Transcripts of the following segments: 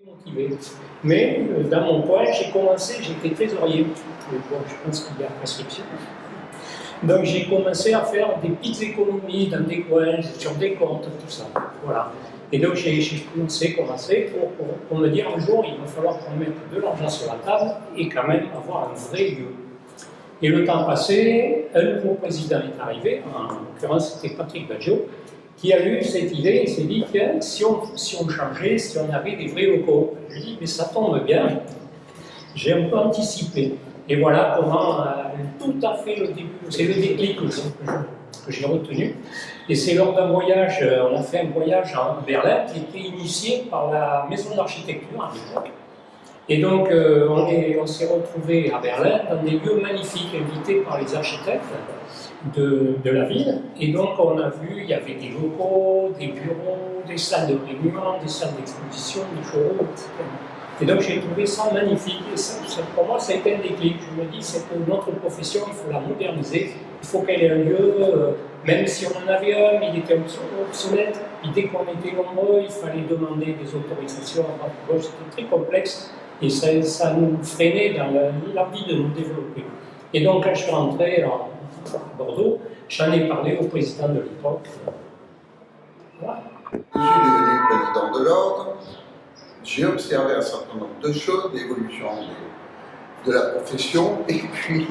motivé. Mais dans mon coin, j'ai commencé, j'étais trésorier. Bon, je pense qu'il y a prescription. Donc j'ai commencé à faire des petites économies dans des coins, sur des comptes, tout ça. Voilà. Et donc j'ai commencé pour me dire un jour, il va falloir qu'on mette de l'argent sur la table et quand même avoir un vrai lieu. Et le temps passé, un nouveau président est arrivé, en l'occurrence c'était Patrick Badjo, qui a eu cette idée et s'est dit que si on changeait, si on avait des vrais locaux. Je lui ai dit, mais ça tombe bien, j'ai un peu anticipé. Et voilà comment tout à fait le début, c'est le déclic que j'ai retenu. Et c'est lors d'un voyage, on a fait un voyage à Berlin qui était initié par la maison d'architecture à l'époque. Et donc on s'est retrouvés à Berlin dans des lieux magnifiques, invités par les architectes de la ville. Et donc on a vu, il y avait des locaux, des bureaux, des salles de réunion, des salles d'exposition, des showrooms, etc. Et donc j'ai trouvé ça magnifique. Et ça, pour moi, ça a été un déclic. Je me dis, c'est que notre profession, il faut la moderniser. Il faut qu'elle ait un lieu, même si on en avait un, mais il était obsolète. Et dès qu'on était nombreux, il fallait demander des autorisations. C'était très complexe et ça nous freinait dans l'envie de nous développer. Et donc quand je suis rentré à Bordeaux, j'en ai parlé au président de l'époque. Voilà. Je suis devenu président de l'ordre. J'ai observé un certain nombre de choses, l'évolution de la profession, et puis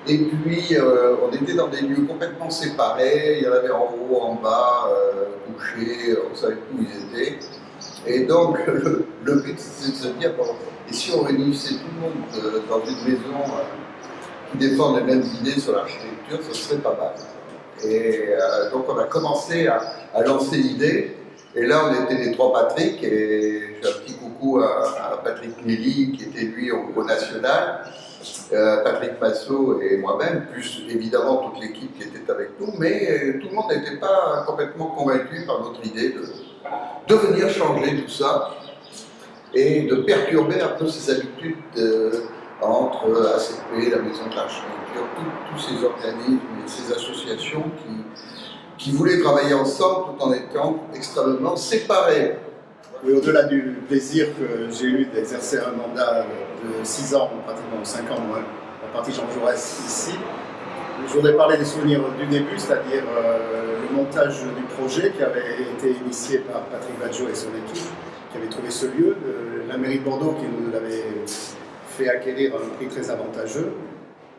on était dans des lieux complètement séparés, il y en avait en haut, en bas, couchés, on savait plus où ils étaient. Et donc le but c'est de se dire, bon, et si on réunissait tout le monde dans une maison qui défend les mêmes idées sur l'architecture, ce serait pas mal. Et donc on a commencé à lancer l'idée. Et là, on était les trois Patrick, et je fais un petit coucou à Patrick Nelly, qui était lui au national, Patrick Massot et moi-même, plus évidemment toute l'équipe qui était avec nous, mais tout le monde n'était pas complètement convaincu par notre idée de venir changer tout ça et de perturber un peu ces habitudes entre ACP, la Maison de l'Architecture, tous ces organismes et ces associations qui voulaient travailler ensemble tout en étant extrêmement séparés. Oui, au-delà du plaisir que j'ai eu d'exercer un mandat de 6 ans, pratiquement 5 ans, moi, à partir de Jean Jaurès ici, je voudrais parler des souvenirs du début, c'est-à-dire le montage du projet qui avait été initié par Patrick Badjo et son équipe, qui avait trouvé ce lieu, la mairie de Bordeaux qui nous l'avait fait acquérir à un prix très avantageux.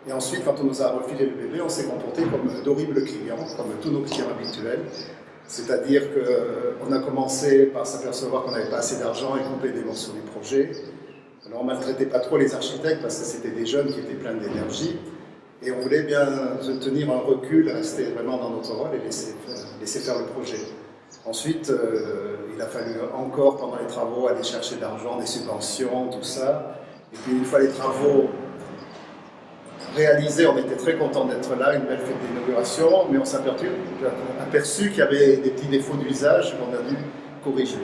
Et ensuite, quand on nous a refilé le bébé, on s'est comporté comme d'horribles clients, comme tous nos clients habituels. C'est-à-dire qu'on a commencé par s'apercevoir qu'on n'avait pas assez d'argent et couper des morceaux du projet. Alors on ne maltraitait pas trop les architectes parce que c'était des jeunes qui étaient pleins d'énergie. Et on voulait bien tenir un recul, rester vraiment dans notre rôle et laisser faire le projet. Ensuite, il a fallu encore, pendant les travaux, aller chercher de l'argent, des subventions, tout ça. Et puis une fois les travaux réalisé, on était très content d'être là, une belle fête d'inauguration, mais on s'est aperçu qu'il y avait des petits défauts d'usage qu'on a dû corriger.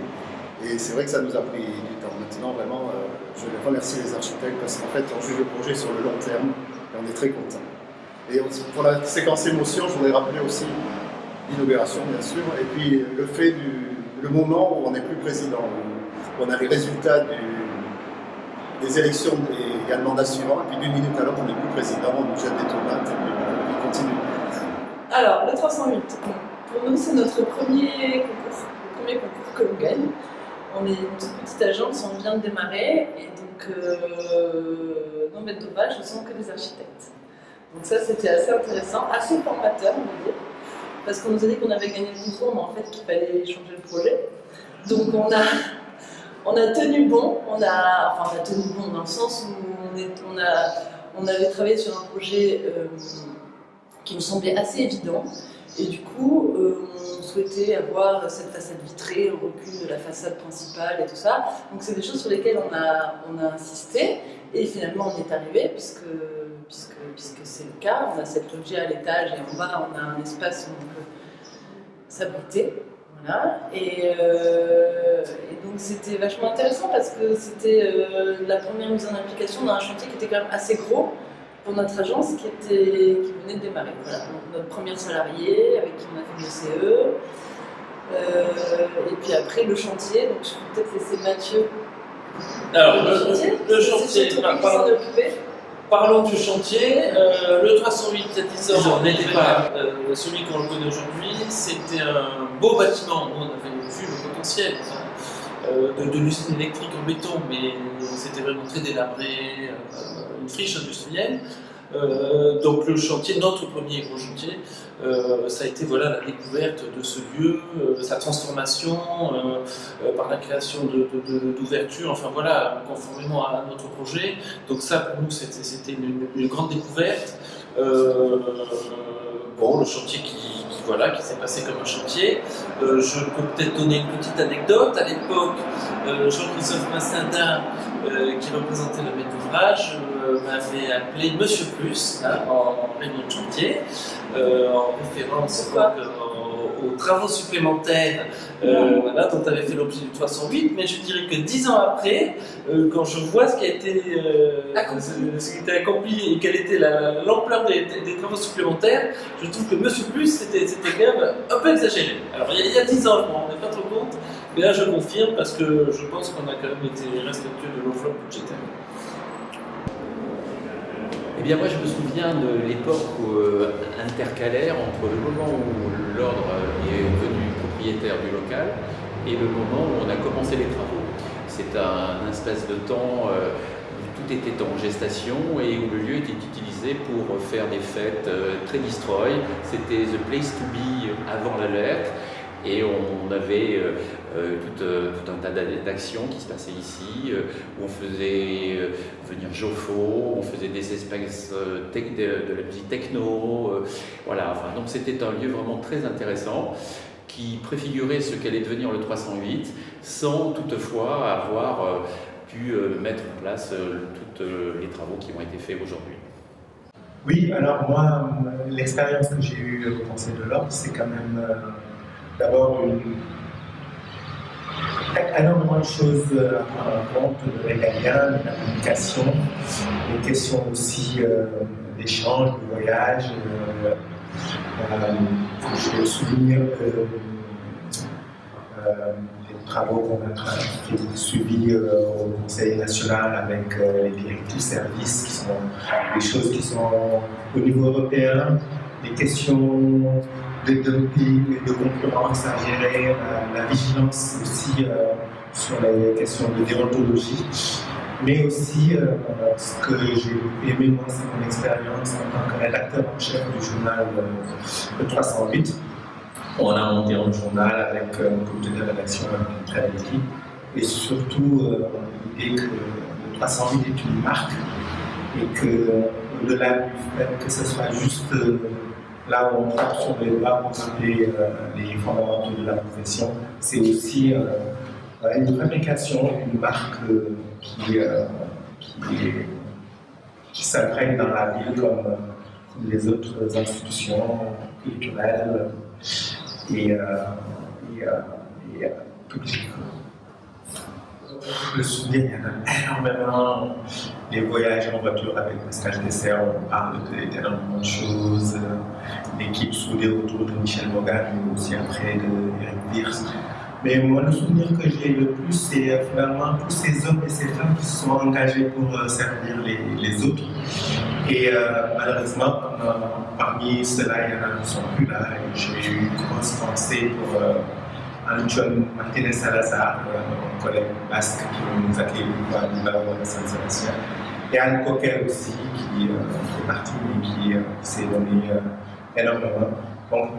Et c'est vrai que ça nous a pris du temps. Maintenant, vraiment, je remercie les architectes parce qu'en fait, on juge le projet sur le long terme et on est très content. Et pour la séquence émotion, je voudrais rappeler aussi l'inauguration, bien sûr, et puis le fait le moment où on n'est plus président, où on a les résultats des élections et également d'assurants, et puis d'une minute à l'autre, on n'est plus président, on nous jette des tomates, et puis on continue. Alors, le 308, pour nous, c'est notre premier concours que l'on gagne. On est une toute petite agence, on vient de démarrer, et donc, dans Bête d'Aubage, ne sont que des architectes. Donc ça, c'était assez intéressant, assez formateur, on va dire, parce qu'on nous a dit qu'on avait gagné le concours, mais en fait, qu'il fallait changer le projet. Donc, on a tenu bon, on a tenu bon dans le sens où on avait travaillé sur un projet qui nous semblait assez évident et du coup on souhaitait avoir cette façade vitrée au recul de la façade principale et tout ça. Donc c'est des choses sur lesquelles on a insisté et finalement on est arrivé puisque c'est le cas. On a cette loggia à l'étage et en bas on a un espace où on peut s'abriter. Voilà. Et donc c'était vachement intéressant parce que c'était la première mise en application d'un chantier qui était quand même assez gros pour notre agence qui venait de démarrer. Voilà. Donc, notre première salariée avec qui on a fait le CE. Et puis après le chantier, donc je vais peut-être laisser Mathieu Alors, le C'est chantier, surtout lui qui s'en occupait. parlons du chantier. Le 308, il y a 10 ans, n'était pas celui qu'on le connaît aujourd'hui. C'était un beau bâtiment. Nous, on avait vu le potentiel de l'usine électrique en béton, mais c'était vraiment très délabré, une friche industrielle. Donc le chantier, notre premier gros chantier, ça a été voilà, la découverte de ce lieu, sa transformation par la création d'ouvertures, enfin voilà, conformément à notre projet. Donc ça pour nous c'était une grande découverte. Bon, le chantier voilà, qui s'est passé comme un chantier. Je peux peut-être donner une petite anecdote. À l'époque, Jean-Christophe Massadin, qui représentait le maître d'ouvrage, m'avait appelé Monsieur Plus en réunion de chantier, en référence aux travaux supplémentaires voilà, dont avait fait l'objet du 308. Mais je dirais que 10 ans après, quand je vois ce qui a été accompli et quelle était l'ampleur des travaux supplémentaires, je trouve que Monsieur Plus, c'était quand même un peu exagéré. Alors il y a 10 ans, je ne m'en rendais pas trop compte, mais là je confirme parce que je pense qu'on a quand même été respectueux de l'enveloppe budgétaire. Eh bien, moi, je me souviens de l'époque intercalaire entre le moment où l'ordre est devenu propriétaire du local et le moment où on a commencé les travaux. C'est un espace de temps où tout était en gestation et où le lieu était utilisé pour faire des fêtes très destroy. C'était the place to be avant l'alerte. Et on avait tout un tas d'actions qui se passaient ici, où on faisait venir Joffo, on faisait des espaces de la musique techno, voilà. Enfin, donc c'était un lieu vraiment très intéressant qui préfigurait ce qu'allait devenir le 308, sans toutefois avoir pu mettre en place tous les travaux qui ont été faits aujourd'hui. Oui, alors moi, l'expérience que j'ai eue au Conseil de l'Ordre, c'est quand même d'abord énormément de choses à prendre en compte, le régalien, la communication, les questions aussi d'échange, de voyage. Je me souviens des travaux qu'on a suivis au Conseil national avec les directives services, qui sont des choses qui sont au niveau européen, des questions de dumping, de concurrence à gérer, la vigilance aussi sur les questions de déontologie, mais aussi ce que j'ai aimé moi, c'est mon expérience en tant que rédacteur en chef du journal le 308. On a monté un journal avec un comité de rédaction avec une très belle équipe, et surtout l'idée que le 308 est une marque et que au-delà du fait que ce soit juste là où on frappe sur les doigts pour rappeler les fondamentaux de la profession, c'est aussi une fabrication, une marque qui s'imprègne dans la ville comme les autres institutions culturelles et publiques. Le souvenir, il y en a énormément. Les voyages en voiture avec Pascal Dessert, on parle d'énormément de choses. L'équipe soudée autour de Michel Morgan, mais aussi après de Eric Wirth. Mais moi, le souvenir que j'ai le plus, c'est finalement tous ces hommes et ces femmes qui se sont engagés pour servir les autres. Et malheureusement, parmi ceux-là, il y en a qui ne sont plus là. Et j'ai eu une grosse pensée pour Antoine Martinez Salazar, mon collègue basque qui nous accueille à l'Université de Saint-Sébastien. Et Anne Coquet aussi, qui fait partie et qui s'est donné énormément. Donc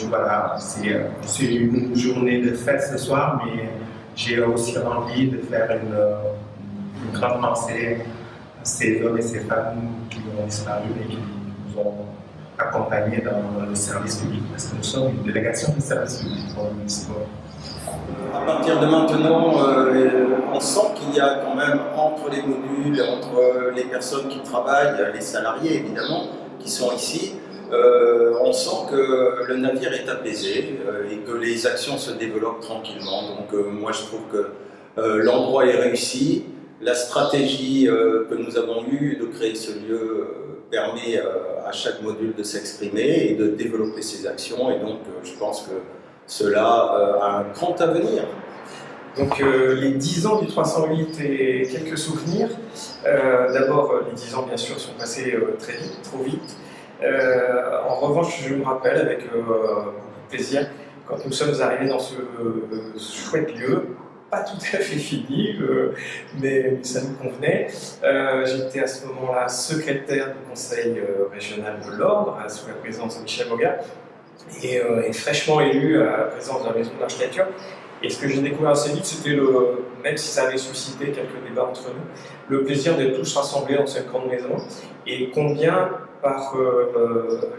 voilà, c'est une journée de fête ce soir, mais j'ai aussi envie de faire une grande pensée à ces hommes et ces femmes qui ont disparu et qui nous ont accompagnés dans le service public, parce que nous sommes une délégation de service public pour le ministère. À partir de maintenant, on sent qu'il y a quand même entre les modules, entre les personnes qui travaillent, les salariés évidemment, qui sont ici, on sent que le navire est apaisé et que les actions se développent tranquillement. Donc moi je trouve que l'endroit est réussi, la stratégie que nous avons eue de créer ce lieu permet à chaque module de s'exprimer et de développer ses actions, et donc je pense que cela a un grand avenir. Donc les 10 ans du 308 et quelques souvenirs. D'abord, les 10 ans, bien sûr, sont passés très vite, trop vite. En revanche, je me rappelle avec beaucoup de plaisir, quand nous sommes arrivés dans ce chouette lieu, pas tout à fait fini, mais ça nous convenait. J'étais à ce moment-là secrétaire du conseil régional de l'Ordre, sous la présidence de Michel Moga, et fraîchement élu à la présidence de la maison d'architecture. Et ce que j'ai découvert assez vite, c'était, même si ça avait suscité quelques débats entre nous, le plaisir d'être tous rassemblés dans cette grande maison, et combien, par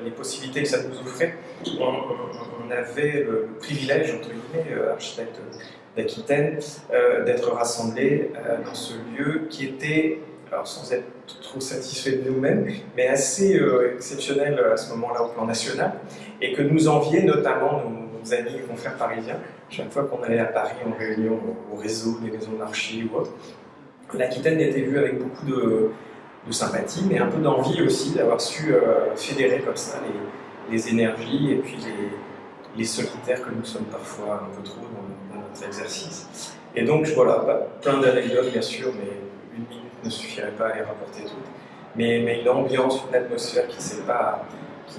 les possibilités que ça nous offrait, on avait le privilège, entre guillemets, architecte d'Aquitaine, d'être rassemblés dans ce lieu qui était, alors sans être trop satisfait de nous-mêmes, mais assez exceptionnel à ce moment-là au plan national, et que nous enviaient notamment nos amis et confrères parisiens, chaque fois qu'on allait à Paris en réunion au réseau des maisons d'archi ou autre. L'Aquitaine était vue avec beaucoup de sympathie, mais un peu d'envie aussi d'avoir su fédérer comme ça les énergies et puis les solitaires que nous sommes parfois un peu trop dans notre exercice. Et donc voilà, plein d'anecdotes bien sûr, mais une minute ne suffirait pas à les rapporter toutes. Mais une ambiance, une atmosphère qui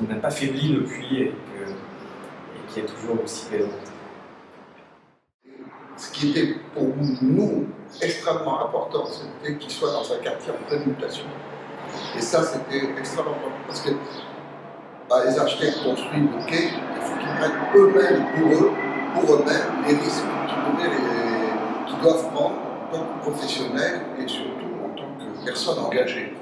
n'a pas faibli depuis et qui est toujours aussi plaisante. Ce qui était pour nous extrêmement important, c'était qu'ils soient dans un quartier en pleine mutation. Et ça, c'était extrêmement important parce que les architectes construisent le quai, il faut qu'ils prennent eux-mêmes pour eux-mêmes les risques qu'ils doivent prendre en tant que professionnels et surtout en tant que personnes engagées,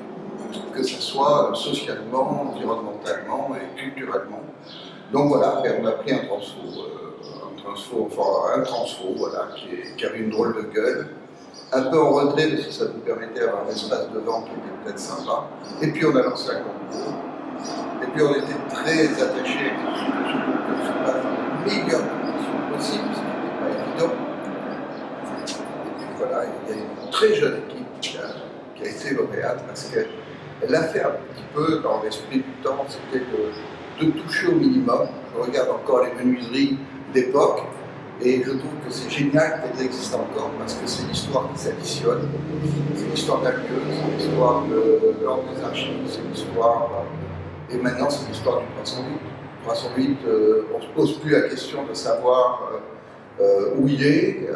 que ce soit socialement, environnementalement et culturellement. Donc voilà, on a pris un transfo voilà, qui avait une drôle de gueule, un peu en retrait parce que ça nous permettait d'avoir un espace devant qui était peut-être sympa. Et puis on a lancé un concours. Et puis on était très attachés à ce que ce concours se passe dans les meilleures conditions possibles, ce qui n'était pas évident. Et puis voilà, il y a une très jeune équipe qui a été lauréate parce qu'elle a fait un petit peu dans l'esprit du temps, c'était de toucher au minimum. Je regarde encore les menuiseries d'époque et je trouve que c'est génial qu'elles existent encore parce que c'est l'histoire qui s'additionne, c'est l'histoire d'un lieu, c'est l'histoire de l'ordre des archives, c'est l'histoire, et maintenant c'est l'histoire du 308. 308, on ne se pose plus la question de savoir où il est,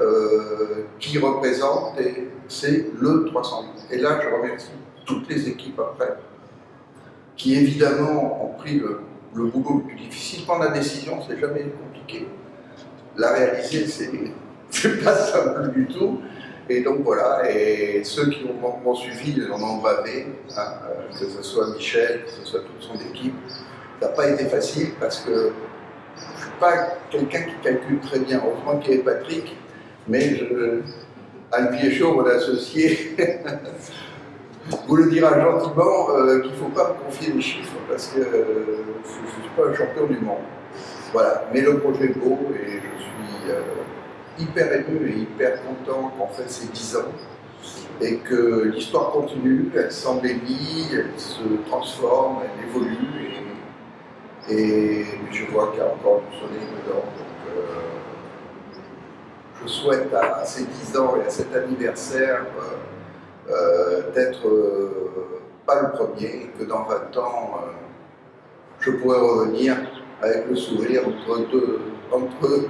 qui représente, et c'est le 308. Et là je remercie toutes les équipes après, qui évidemment ont pris le boulot le plus difficile. Prendre la décision, c'est jamais compliqué. La réaliser, c'est pas simple du tout. Et donc voilà, et ceux qui m'ont suivi en ont bavé, hein, que ce soit Michel, que ce soit toute son équipe. Ça n'a pas été facile parce que je ne suis pas quelqu'un qui calcule très bien. Heureusement qu'il y avait Patrick, mais Anne Piéchaud, mon associé, vous le dira gentiment qu'il ne faut pas me confier les chiffres parce que je ne suis pas un champion du monde. Voilà, mais le projet est beau et je suis hyper ému et hyper content qu'en fait c'est 10 ans et que l'histoire continue, elle s'embellit, elle se transforme, elle évolue et je vois qu'il y a encore du soleil dedans. Donc, je souhaite à ces 10 ans et à cet anniversaire d'être pas le premier, et que dans 20 ans, je pourrai revenir avec le sourire entre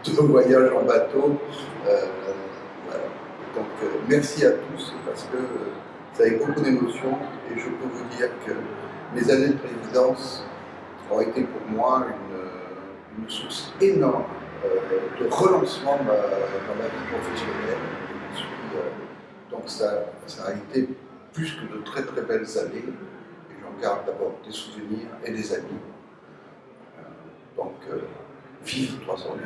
deux voyages en bateau. Voilà. Donc merci à tous parce que ça a eu beaucoup d'émotions et je peux vous dire que mes années de présidence ont été pour moi une source énorme de relancement dans ma vie professionnelle. Donc ça a été plus que de très très belles années et j'en garde d'abord des souvenirs et des amis. Donc vive 308.